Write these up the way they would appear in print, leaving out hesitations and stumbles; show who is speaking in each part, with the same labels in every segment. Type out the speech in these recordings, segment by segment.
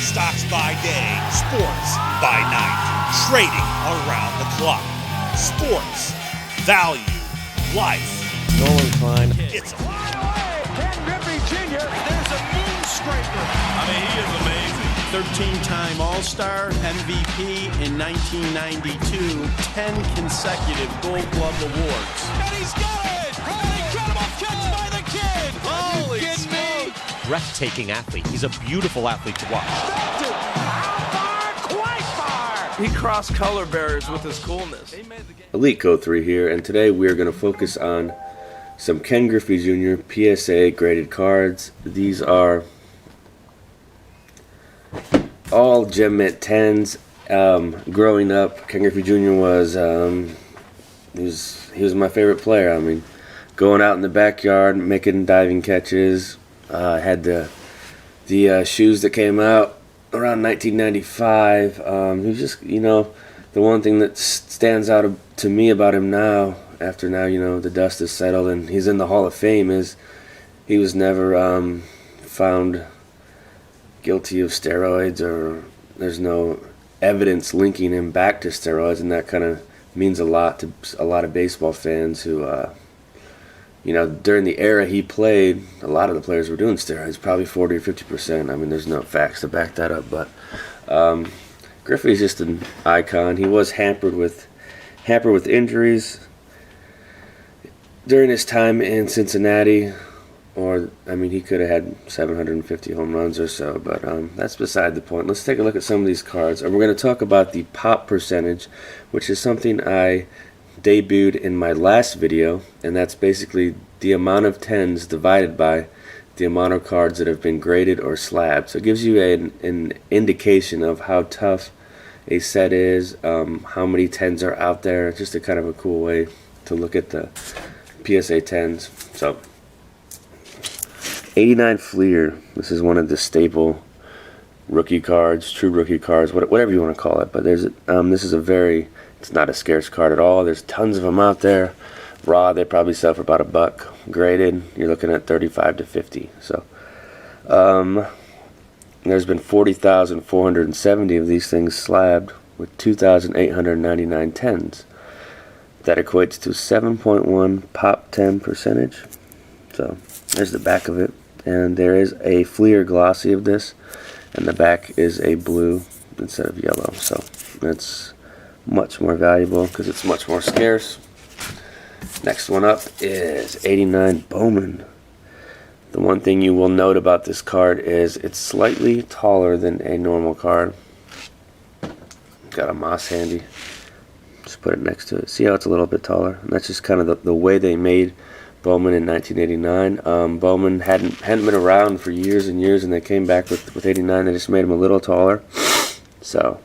Speaker 1: Stocks by day, sports by night. Trading around the clock. Sports, value, life.
Speaker 2: Nolan Klein.
Speaker 1: It's
Speaker 3: Ken Griffey Jr. There's a moon scraper.
Speaker 4: I mean, he is amazing.
Speaker 5: 13-time All-Star, MVP in 1992, 10 consecutive Gold Glove awards.
Speaker 3: And he's got it! An incredible catch by the kid!
Speaker 4: Holy
Speaker 3: kidding me?
Speaker 2: Breathtaking athlete. He's a beautiful athlete to watch.
Speaker 3: Stopped it! How far? Quite far!
Speaker 4: He crossed color barriers with his coolness.
Speaker 6: Elite Code 3 here, and today we are going to focus on some Ken Griffey Jr. PSA graded cards. These are all gem mint 10s. Growing up, Ken Griffey Jr. was he was my favorite player. I mean, going out in the backyard, making diving catches. Had the shoes that came out around 1995. He was just, the one thing that stands out to me about him now, after now, the dust has settled and he's in the Hall of Fame, is he was never found guilty of steroids, or there's no evidence linking him back to steroids, and that kind of means a lot to a lot of baseball fans who, during the era he played, a lot of the players were doing steroids, probably 40 or 50%. I mean, there's no facts to back that up, but Griffey's just an icon. He was hampered with injuries during his time in Cincinnati, or he could have had 750 home runs or so, but that's beside the point. Let's take a look at some of these cards, and we're going to talk about the pop percentage, which is something I debuted in my last video, and that's basically the amount of 10s divided by the amount of cards that have been graded or slabbed. So it gives you an indication of how tough a set is, how many 10s are out there. Just a kind of a cool way to look at the PSA 10s. So 89 Flir. This is one of the staple rookie cards, true rookie cards, whatever you want to call it. But this is it's not a scarce card at all. There's tons of them out there. Raw, they probably sell for about $1. Graded, you're looking at 35 to 50. So there's been 40,470 of these things slabbed with 2,899 10s. That equates to 7.1 pop 10 percentage. So there's the back of it, and there is a Flir glossy of this, and the back is a blue instead of yellow. So that's much more valuable because it's much more scarce. Next one up is 89 Bowman. The one thing you will note about this card is it's slightly taller than a normal card. Got a moss handy. Just put it next to it. See how it's a little bit taller? And that's just kind of the way they made Bowman in 1989. Bowman hadn't been around for years and years, and they came back with 89. They just made him a little taller. So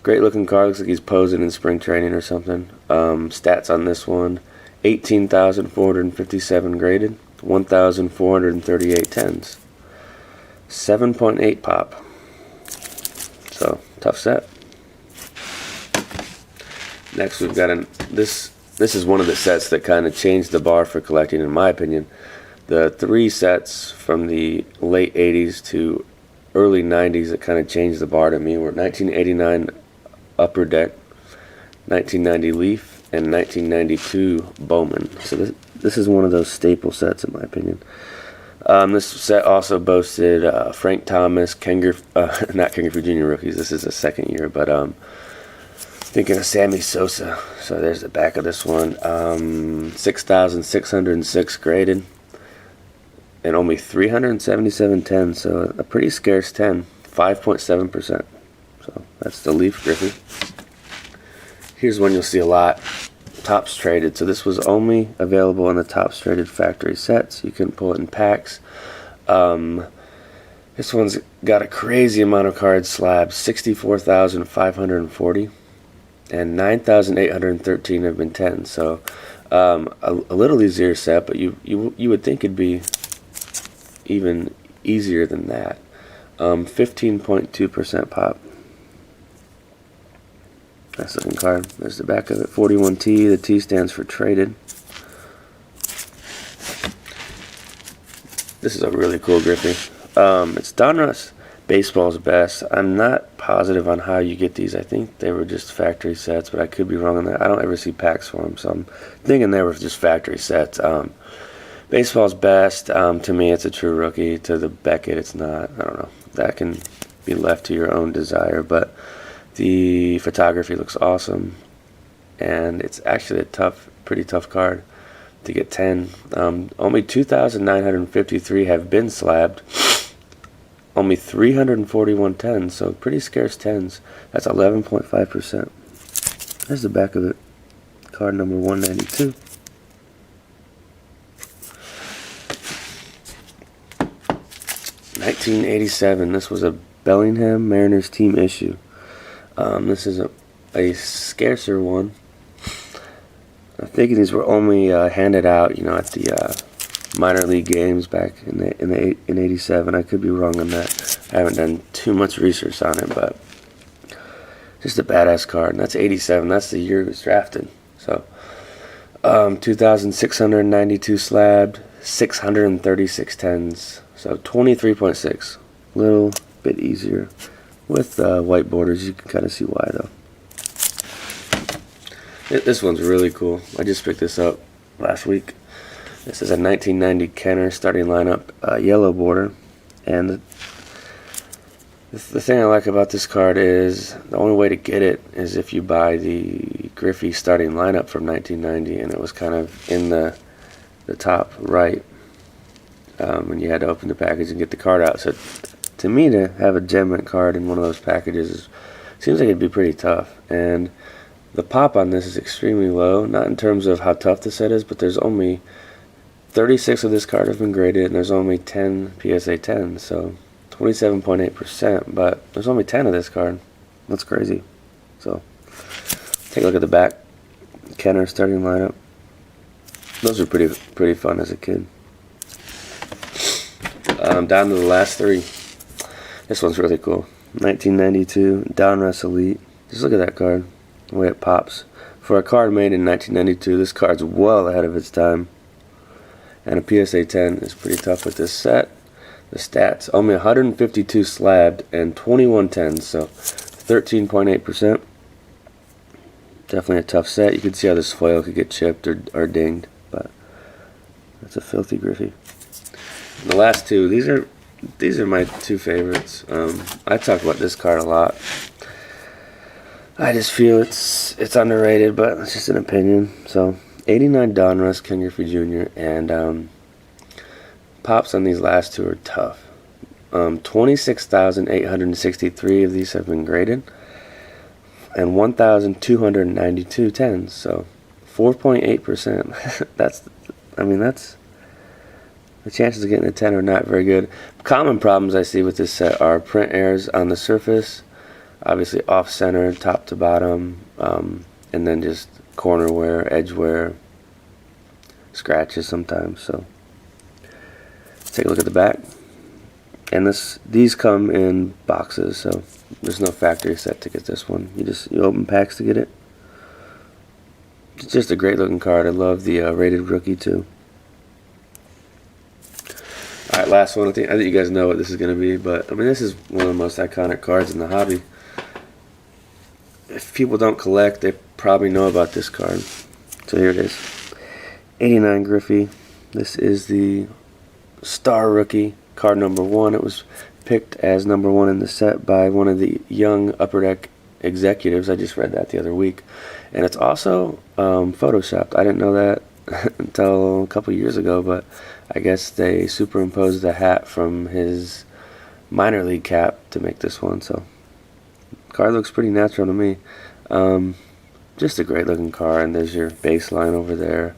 Speaker 6: great looking card. Looks like he's posing in spring training or something. Stats on this one: 18,457 graded, 1,438 10s, 7.8 pop. So tough set. Next we've got this is one of the sets that kind of changed the bar for collecting, in my opinion. The three sets from the late 80s to early 90s that kind of changed the bar to me were 1989 Upper Deck, 1990 Leaf, and 1992 Bowman. So this is one of those staple sets, in my opinion. This set also boasted Frank Thomas, not Ken Griffey Jr. rookies. This is a second year, but thinking of Sammy Sosa. So there's the back of this one. 6,606 graded, and only 377 10s. So a pretty scarce 10, 5.7%. So that's the Leaf Griffey. Here's one you'll see a lot: Topps Traded. So this was only available in the Topps Traded factory sets. You couldn't pull it in packs. This one's got a crazy amount of cards slabbed: 64,540, and 9,813 have been 10. So a little easier set, but you would think it'd be even easier than that. 15.2% pop. Nice looking card. There's the back of it. 41T. The T stands for traded. This is a really cool Griffey. It's Donruss Baseball's Best. I'm not positive on how you get these. I think they were just factory sets, but I could be wrong on that. I don't ever see packs for them, so I'm thinking they were just factory sets. Baseball's Best, to me, it's a true rookie. To the Beckett, it's not. I don't know. That can be left to your own desire, but the photography looks awesome, and it's actually a pretty tough card to get 10. Only 2,953 have been slabbed. Only 341 10s, so pretty scarce 10s. That's 11.5%. There's the back of it. Card number 192. $1987. This was a Bellingham Mariners team issue. This is a scarcer one. I'm thinking these were only handed out, at the minor league games back in '87. I could be wrong on that. I haven't done too much research on it, but just a badass card. And that's '87. That's the year it was drafted. So 2,692 slabbed, 636 10s. So 23.6. A little bit easier with white borders. You can kind of see why though. This one's really cool. I just picked this up last week. This is a 1990 Kenner starting lineup, yellow border, and the thing I like about this card is the only way to get it is if you buy the Griffey starting lineup from 1990, and it was kind of in the top right when you had to open the package and get the card out. So to me, to have a gem mint card in one of those packages seems like it'd be pretty tough. And the pop on this is extremely low, not in terms of how tough the set is, but there's only 36 of this card have been graded, and there's only 10 PSA 10s, so 27.8%, but there's only 10 of this card. That's crazy. So, take a look at the back. Kenner starting lineup. Those were pretty fun as a kid. Down to the last three. This one's really cool. 1992 Donruss Elite. Just look at that card, the way it pops. For a card made in 1992, this card's well ahead of its time. And a PSA 10 is pretty tough with this set. The stats, only 152 slabbed and 21 10s, so 13.8%. Definitely a tough set. You can see how this foil could get chipped or dinged, but that's a filthy Griffey. And the last two, these are my two favorites. I talk about this card a lot. I just feel it's underrated, but it's just an opinion. So 89 Donruss, Ken Griffey Jr., and pops on these last two are tough. 26,863 of these have been graded, and 1,292 10s, so 4.8%. that's the chances of getting a 10 are not very good. Common problems I see with this set are print errors on the surface, obviously off center, top to bottom, and then just corner wear, edge wear, scratches sometimes. So let's take a look at the back. And these come in boxes, so there's no factory set to get this one. You open packs to get it. It's just a great looking card. I love the rated rookie too. Alright, last one. I think you guys know what this is going to be, but I mean, this is one of the most iconic cards in the hobby. If people don't collect, they probably know about this card. So here it is. 89 Griffey. This is the Star Rookie, card number 1. It was picked as number 1 in the set by one of the young Upper Deck executives. I just read that the other week. And it's also photoshopped. I didn't know that until a couple years ago, but I guess they superimposed the hat from his minor league cap to make this one. So card looks pretty natural to me. Just a great looking card, and there's your baseline over there.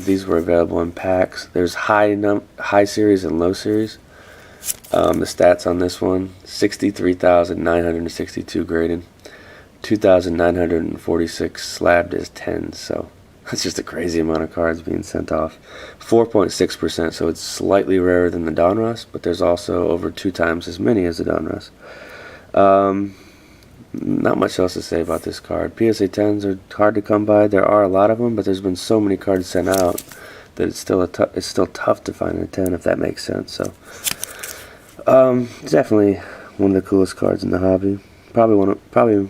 Speaker 6: These were available in packs. There's high series and low series. The stats on this one: 63,962 graded, 2,946 slabbed as 10s. So that's just a crazy amount of cards being sent off. 4.6%, so it's slightly rarer than the Donruss, but there's also over 2 times as many as the Donruss. Not much else to say about this card. PSA 10s are hard to come by. There are a lot of them, but there's been so many cards sent out that it's still tough to find a 10, if that makes sense. So Definitely one of the coolest cards in the hobby. Probably,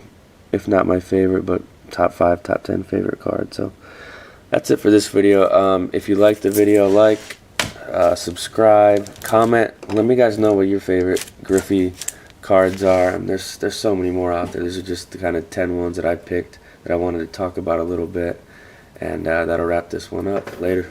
Speaker 6: if not my favorite, but top 5, top 10 favorite card. So that's it for this video. If you liked the video, subscribe, comment. Let me guys know what your favorite Griffey cards are. And there's so many more out there. These are just the kind of 10 ones that I picked that I wanted to talk about a little bit. And that'll wrap this one up. Later.